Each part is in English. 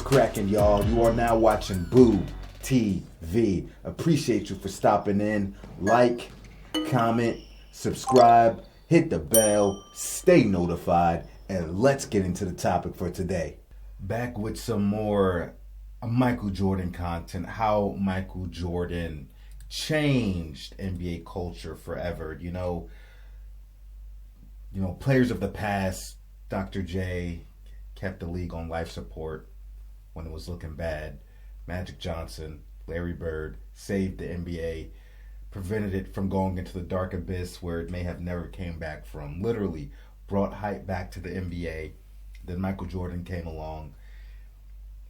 cracking, y'all? You are now watching Boo TV. Appreciate you for stopping in. Like, comment, subscribe, hit the bell, stay notified, and let's get into the topic for today. Back with some more Michael Jordan content. How Michael Jordan changed NBA culture forever. You know, players of the past, Dr. J kept the league on life support when it was looking bad. Magic Johnson, Larry Bird saved the NBA, prevented it from going into the dark abyss where it may have never came back from. Literally brought hype back to the NBA. Then Michael Jordan came along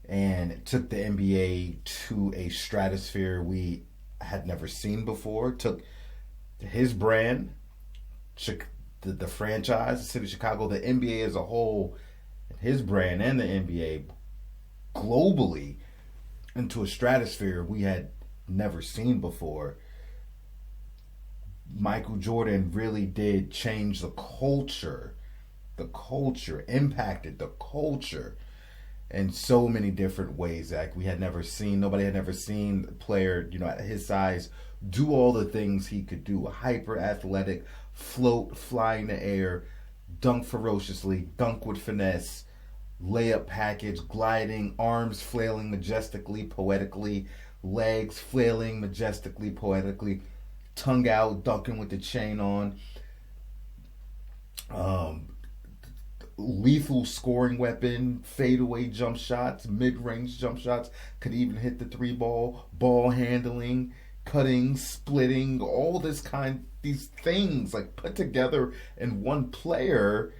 and took the NBA to a stratosphere we had never seen before. Took his brand, the franchise, the city of Chicago, the NBA as a whole, his brand and the NBA globally into a stratosphere we had never seen before. Michael Jordan really did change the culture. The culture impacted the culture in so many different ways. Like nobody had never seen a player, at his size do all the things he could do. Hyper athletic, float, fly in the air, dunk ferociously, dunk with finesse, layup package, gliding, arms flailing majestically, poetically, legs flailing majestically, poetically, tongue out, dunking with the chain on. Lethal scoring weapon, fadeaway jump shots, mid-range jump shots, could even hit the three ball handling, cutting, splitting, all these things like put together in one player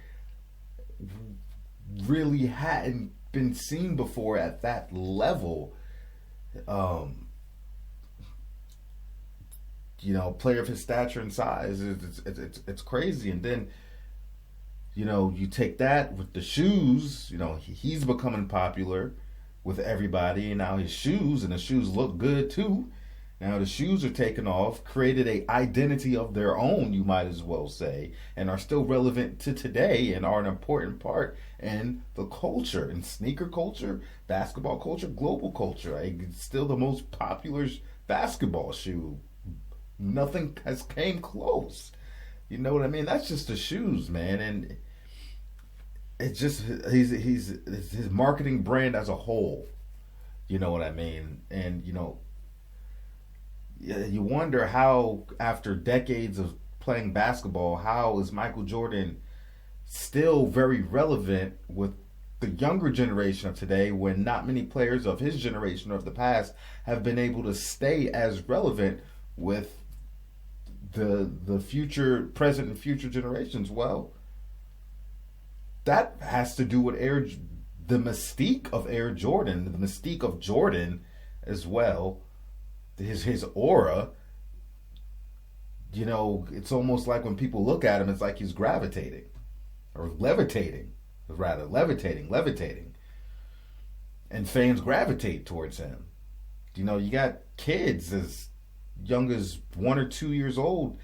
really hadn't been seen before at that level. Player of his stature and size, it's crazy. And then, you take that with the shoes, he's becoming popular with everybody, and now his shoes look good too. Now the shoes are taken off, created a identity of their own, you might as well say, and are still relevant to today and are an important part in the culture, in sneaker culture, basketball culture, global culture. It's still the most popular basketball shoe. Nothing has came close. You know what I mean? That's just the shoes, man. And it's just his marketing brand as a whole. You know what I mean? And you wonder how, after decades of playing basketball, how is Michael Jordan still very relevant with the younger generation of today, when not many players of his generation or of the past have been able to stay as relevant with the future, present and future generations. Well, that has to do with the mystique of Air Jordan, the mystique of Jordan as well. His aura, it's almost like when people look at him, it's like he's gravitating or levitating, and fans gravitate towards him. You got kids as young as 1 or 2 years old,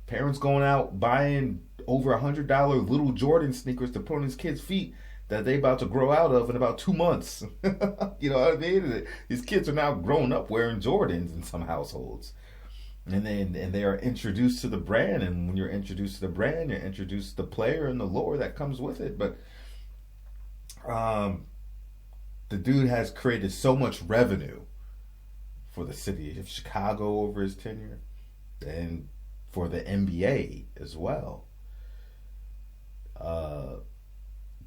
parents going out buying over $100 little Jordan sneakers to put on his kids' feet that they about to grow out of in about 2 months. You know what I mean? These kids are now grown up wearing Jordans in some households. And they are introduced to the brand, and when you're introduced to the brand, you're introduced to the player and the lore that comes with it. But the dude has created so much revenue for the city of Chicago over his tenure, and for the NBA as well.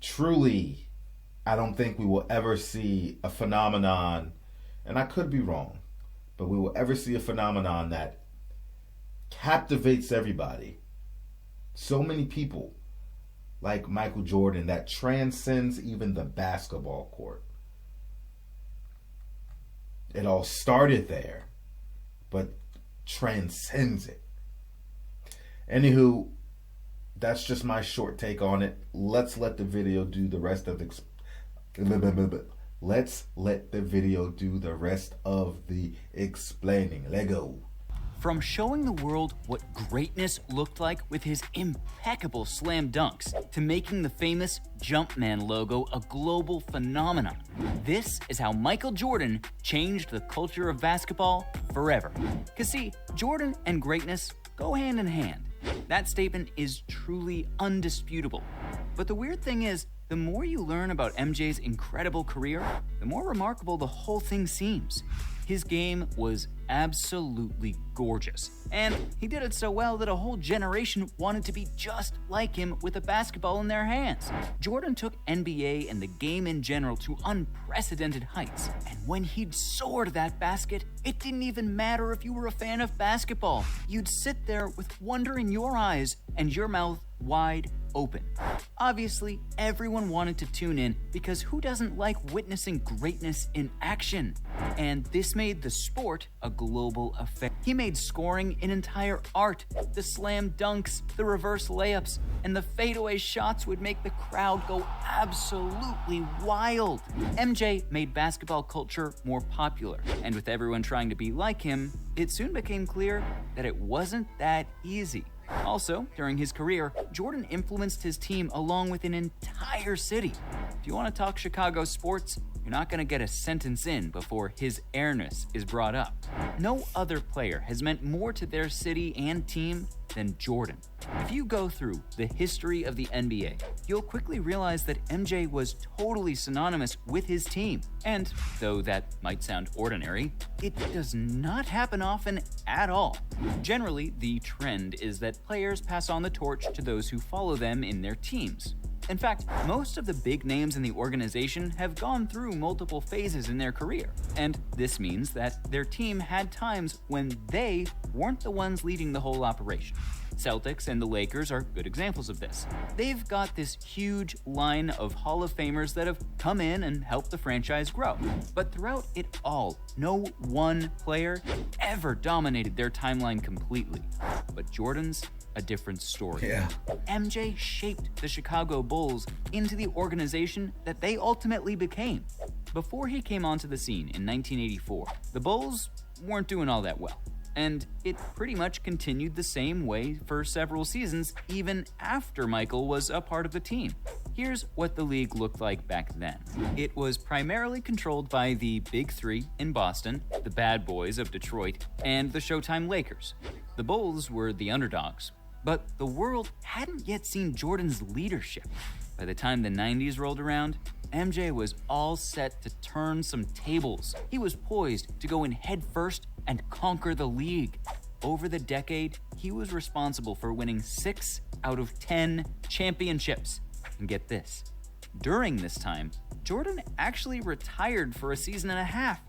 Truly, I don't think we will ever see a phenomenon, and I could be wrong, but we will ever see a phenomenon that captivates everybody. So many people like Michael Jordan, that transcends even the basketball court. It all started there, but transcends it. Anywho, that's just my short take on it. Let's let the video do the rest of the explaining. Let go. From showing the world what greatness looked like with his impeccable slam dunks to making the famous Jumpman logo a global phenomenon, this is how Michael Jordan changed the culture of basketball forever. 'Cause see, Jordan and greatness go hand in hand. That statement is truly undisputable. But the weird thing is, the more you learn about MJ's incredible career, the more remarkable the whole thing seems. His game was absolutely gorgeous, and he did it so well that a whole generation wanted to be just like him with a basketball in their hands. Jordan took NBA and the game in general to unprecedented heights, and when he'd soar to that basket, it didn't even matter if you were a fan of basketball. You'd sit there with wonder in your eyes and your mouth wide open. Obviously, everyone wanted to tune in because who doesn't like witnessing greatness in action? And this made the sport a global affair. He made scoring an entire art. The slam dunks, the reverse layups, and the fadeaway shots would make the crowd go absolutely wild. MJ made basketball culture more popular, and with everyone trying to be like him, it soon became clear that it wasn't that easy. Also, during his career, Jordan influenced his team along with an entire city. If you want to talk Chicago sports, you're not going to get a sentence in before his airness is brought up. No other player has meant more to their city and team than Jordan. If you go through the history of the NBA, you'll quickly realize that MJ was totally synonymous with his team. And though that might sound ordinary, it does not happen often at all. Generally, the trend is that players pass on the torch to those who follow them in their teams. In fact, most of the big names in the organization have gone through multiple phases in their career, and this means that their team had times when they weren't the ones leading the whole operation. Celtics and the Lakers are good examples of this. They've got this huge line of Hall of Famers that have come in and helped the franchise grow. But throughout it all, no one player ever dominated their timeline completely. But Jordan's a different story. Yeah. MJ shaped the Chicago Bulls into the organization that they ultimately became. Before he came onto the scene in 1984, the Bulls weren't doing all that well. And it pretty much continued the same way for several seasons, even after Michael was a part of the team. Here's what the league looked like back then. It was primarily controlled by the Big Three in Boston, the Bad Boys of Detroit, and the Showtime Lakers. The Bulls were the underdogs, but the world hadn't yet seen Jordan's leadership. By the time the 90s rolled around, MJ was all set to turn some tables. He was poised to go in head first and conquer the league. Over the decade, he was responsible for winning 6 out of 10 championships. And get this, during this time, Jordan actually retired for a season and a half.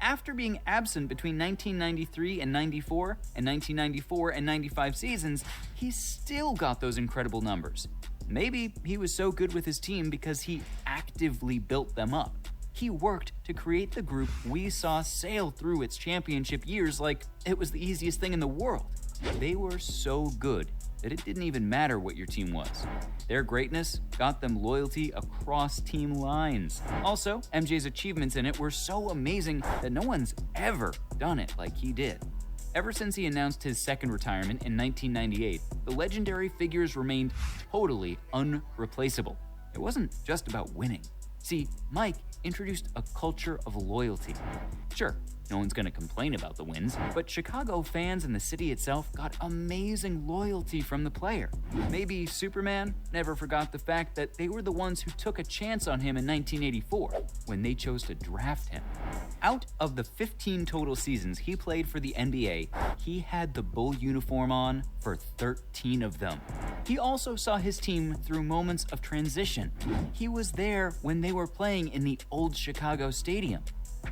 After being absent between 1993 and 94 and 1994 and 95 seasons, he still got those incredible numbers. Maybe he was so good with his team because he actively built them up. He worked to create the group we saw sail through its championship years like it was the easiest thing in the world. They were so good that it didn't even matter what your team was. Their greatness got them loyalty across team lines. Also, MJ's achievements in it were so amazing that no one's ever done it like he did. Ever since he announced his second retirement in 1998, the legendary figures remained totally unreplaceable. It wasn't just about winning. See, Mike introduced a culture of loyalty. Sure, no one's gonna complain about the wins, but Chicago fans and the city itself got amazing loyalty from the player. Maybe Superman never forgot the fact that they were the ones who took a chance on him in 1984 when they chose to draft him. Out of the 15 total seasons he played for the NBA, he had the Bull uniform on for 13 of them. He also saw his team through moments of transition. He was there when they were playing in the old Chicago Stadium,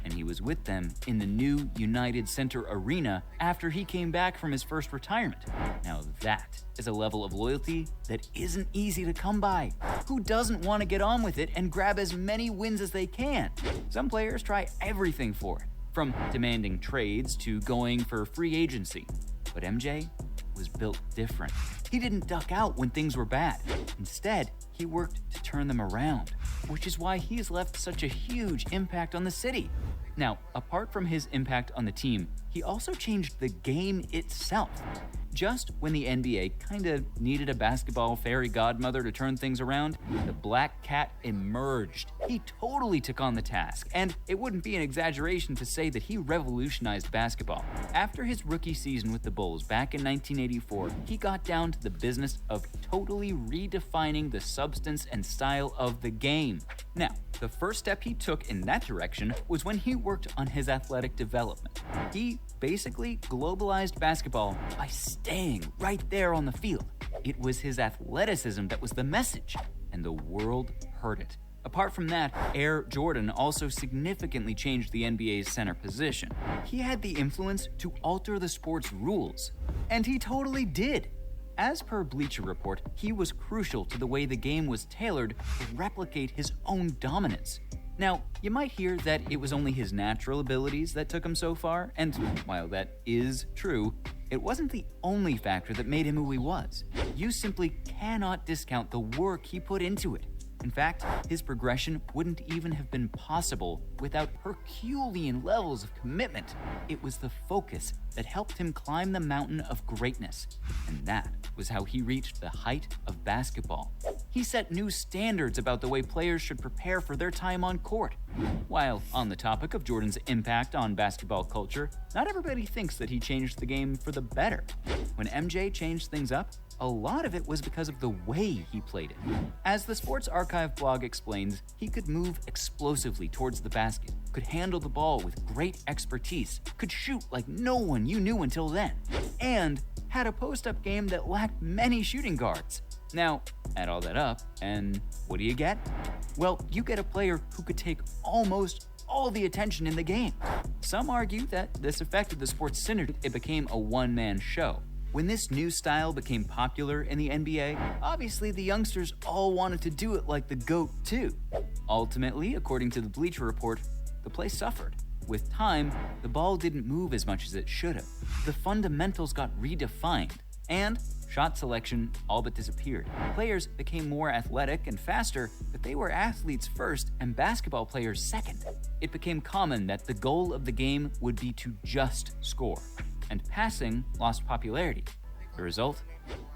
and he was with them in the new United Center Arena after he came back from his first retirement. Now that is a level of loyalty that isn't easy to come by. Who doesn't want to get on with it and grab as many wins as they can? Some players try everything for it, from demanding trades to going for free agency. But MJ was built different. He didn't duck out when things were bad. Instead, he worked to turn them around, which is why he's left such a huge impact on the city. Now, apart from his impact on the team, he also changed the game itself. Just when the NBA kinda needed a basketball fairy godmother to turn things around, the Black Cat emerged. He totally took on the task, and it wouldn't be an exaggeration to say that he revolutionized basketball. After his rookie season with the Bulls back in 1984, he got down to the business of totally redefining the substance and style of the game. Now, the first step he took in that direction was when he worked on his athletic development. He basically globalized basketball by staying right there on the field. It was his athleticism that was the message, and the world heard it. Apart from that, Air Jordan also significantly changed the NBA's center position. He had the influence to alter the sport's rules, and he totally did. As per Bleacher Report, he was crucial to the way the game was tailored to replicate his own dominance. Now, you might hear that it was only his natural abilities that took him so far, and while that is true, it wasn't the only factor that made him who he was. You simply cannot discount the work he put into it. In fact, his progression wouldn't even have been possible without Herculean levels of commitment. It was the focus that helped him climb the mountain of greatness, and that was how he reached the height of basketball. He set new standards about the way players should prepare for their time on court. While on the topic of Jordan's impact on basketball culture, not everybody thinks that he changed the game for the better. When MJ changed things up, a lot of it was because of the way he played it. As the Sports Archive blog explains, he could move explosively towards the basket, could handle the ball with great expertise, could shoot like no one you knew until then, and had a post-up game that lacked many shooting guards. Now, add all that up, and what do you get? Well, you get a player who could take almost all the attention in the game. Some argue that this affected the sport's synergy. It became a one-man show. When this new style became popular in the NBA, obviously the youngsters all wanted to do it like the GOAT too. Ultimately, according to the Bleacher Report, the play suffered. With time, the ball didn't move as much as it should have. The fundamentals got redefined, and shot selection all but disappeared. Players became more athletic and faster, but they were athletes first and basketball players second. It became common that the goal of the game would be to just score, and passing lost popularity. The result?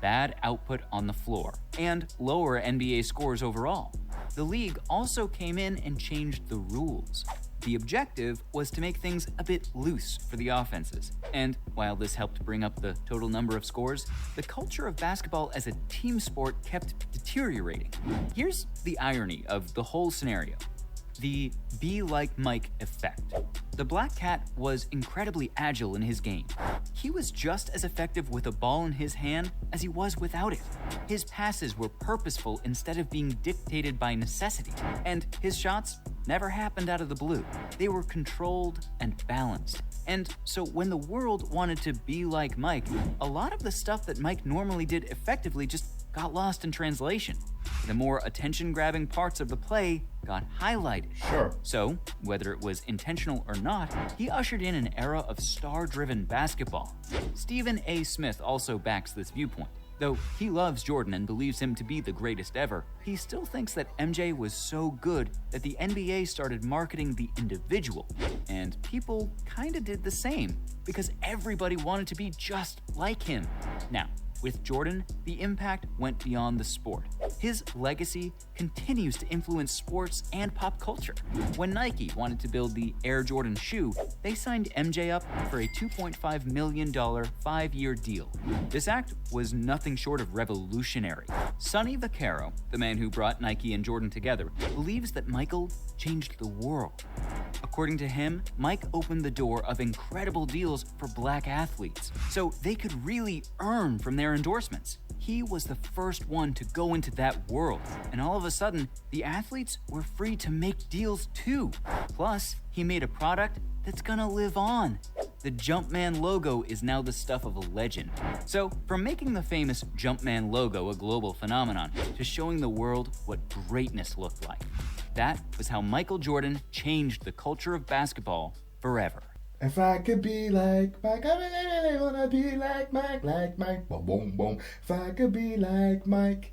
Bad output on the floor, and lower NBA scores overall. The league also came in and changed the rules. The objective was to make things a bit loose for the offenses, and while this helped bring up the total number of scores, the culture of basketball as a team sport kept deteriorating. Here's the irony of the whole scenario: the be like Mike effect. The Black Cat was incredibly agile in his game. He was just as effective with a ball in his hand as he was without it. His passes were purposeful instead of being dictated by necessity, and his shots never happened out of the blue. They were controlled and balanced. And so when the world wanted to be like Mike, a lot of the stuff that Mike normally did effectively just got lost in translation. The more attention-grabbing parts of the play got highlighted. Sure. So, whether it was intentional or not, he ushered in an era of star-driven basketball. Stephen A. Smith also backs this viewpoint. Though he loves Jordan and believes him to be the greatest ever, he still thinks that MJ was so good that the NBA started marketing the individual. And people kinda did the same, because everybody wanted to be just like him. Now, with Jordan, the impact went beyond the sport. His legacy continues to influence sports and pop culture. When Nike wanted to build the Air Jordan shoe, they signed MJ up for a $2.5 million 5-year deal. This act was nothing short of revolutionary. Sonny Vaccaro, the man who brought Nike and Jordan together, believes that Michael changed the world. According to him, Mike opened the door of incredible deals for black athletes, so they could really earn from their endorsements. He was the first one to go into that world, and all of a sudden, the athletes were free to make deals too. Plus, he made a product that's gonna live on. The Jumpman logo is now the stuff of a legend. So, from making the famous Jumpman logo a global phenomenon to showing the world what greatness looked like, that was how Michael Jordan changed the culture of basketball forever. If I could be like Mike, I really wanna be like Mike, boom, boom, boom. If I could be like Mike,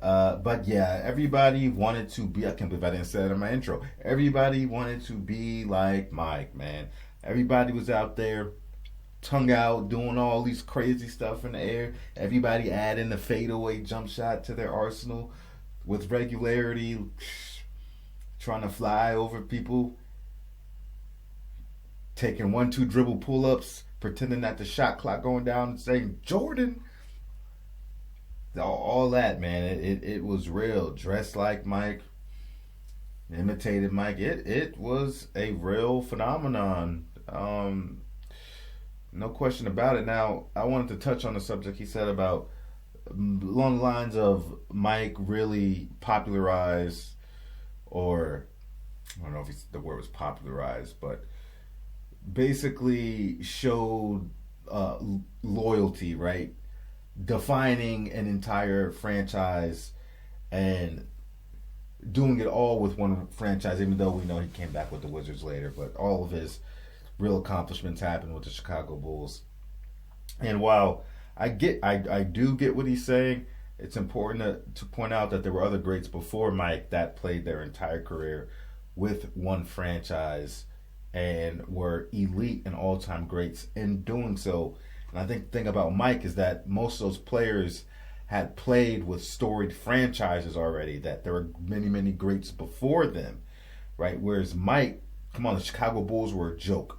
But yeah, everybody wanted to be. I can't believe I didn't say that in my intro. Everybody wanted to be like Mike, man. Everybody was out there, tongue out, doing all these crazy stuff in the air. Everybody adding the fadeaway jump shot to their arsenal with regularity, trying to fly over people, taking 1-2 dribble pull ups, pretending that the shot clock going down and saying Jordan. All that, man, it was real. Dressed like Mike, imitated Mike. It was a real phenomenon. No question about it. Now, I wanted to touch on the subject he said about along the lines of Mike really popularized, or I don't know if the word was popularized, but basically showed loyalty, right? Defining an entire franchise and doing it all with one franchise, even though we know he came back with the Wizards later, but all of his real accomplishments happened with the Chicago Bulls. And while I do get what he's saying, it's important to point out that there were other greats before Mike that played their entire career with one franchise and were elite and all-time greats in doing so. And I think the thing about Mike is that most of those players had played with storied franchises already, that there were many, many greats before them, right? Whereas Mike, come on, the Chicago Bulls were a joke.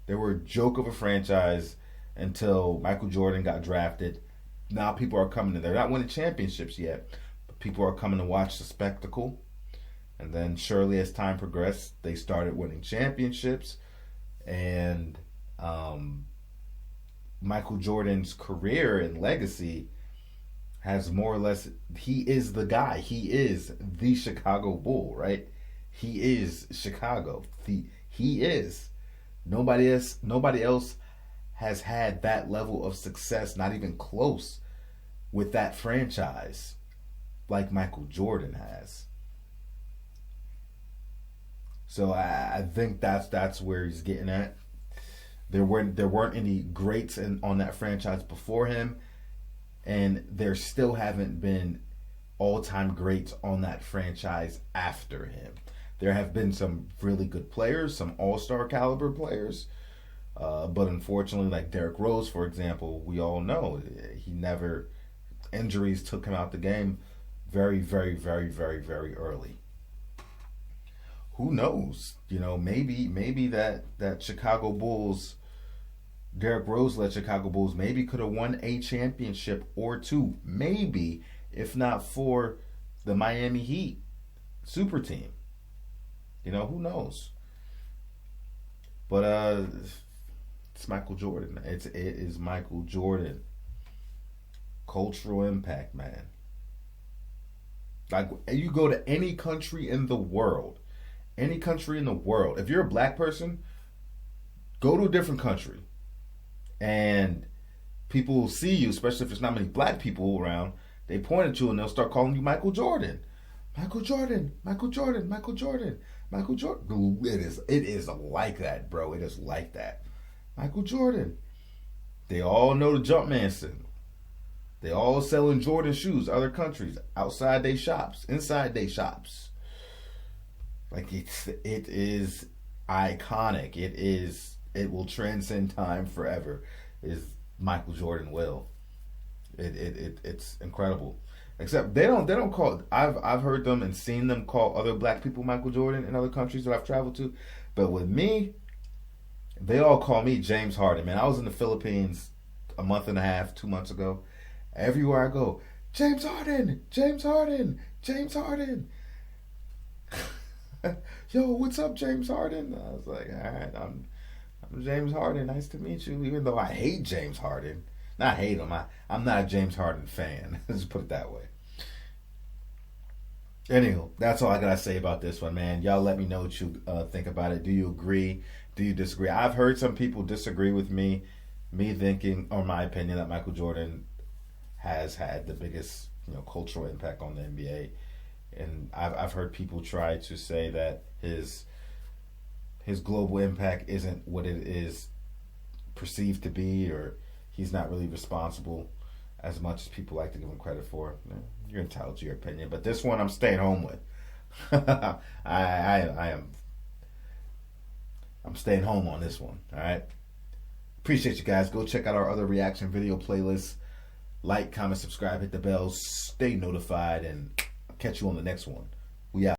They were a joke of a franchise until Michael Jordan got drafted. Now people are coming in. They're not winning championships yet, but people are coming to watch the spectacle. And then surely as time progressed, they started winning championships. And Michael Jordan's career and legacy has more or less, he is the guy. He is the Chicago Bull, right? He is Chicago. He is. Nobody else has had that level of success, not even close, with that franchise like Michael Jordan has. So I think that's where he's getting at. There weren't any greats on that franchise before him, and there still haven't been all-time greats on that franchise after him. There have been some really good players, some all-star caliber players, but unfortunately, like Derrick Rose, for example, we all know injuries took him out the game very, very, very, very, very early. Who knows? Maybe that Chicago Bulls, Derrick Rose led Chicago Bulls, maybe could have won a championship or two. Maybe, if not for the Miami Heat super team. Who knows? But it's Michael Jordan. It is Michael Jordan. Cultural impact, man. Like, you go to any country in the world, if you're a black person, go to a different country, and people will see you, especially if there's not many black people around. They point at you and they'll start calling you Michael Jordan. Michael Jordan, Michael Jordan, Michael Jordan, Michael Jordan. It is like that, bro. It is like that. Michael Jordan. They all know the Jumpman symbol. They all selling Jordan shoes, other countries, outside their shops, inside their shops. Like, it is iconic. It will transcend time forever. Is Michael Jordan will. It's incredible. Except they don't call. I've heard them and seen them call other black people Michael Jordan in other countries that I've traveled to, but with me, they all call me James Harden. Man, I was in the Philippines a month and a half, 2 months ago. Everywhere I go, James Harden, James Harden, James Harden. Yo, what's up, James Harden? I was like, all right, I'm James Harden. Nice to meet you. Even though I hate James Harden. Not hate him. I'm not a James Harden fan. Let's put it that way. Anywho, that's all I gotta say about this one, man. Y'all let me know what you think about it. Do you agree? Do you disagree? I've heard some people disagree with me thinking, or my opinion, that Michael Jordan has had the biggest, cultural impact on the NBA. And I've heard people try to say that his global impact isn't what it is perceived to be, or he's not really responsible as much as people like to give him credit for. You're entitled to your opinion, but this one I'm staying home with. I'm staying home on this one. All right. Appreciate you guys. Go check out our other reaction video playlists. Like, comment, subscribe, hit the bell, stay notified, and I'll catch you on the next one. We out.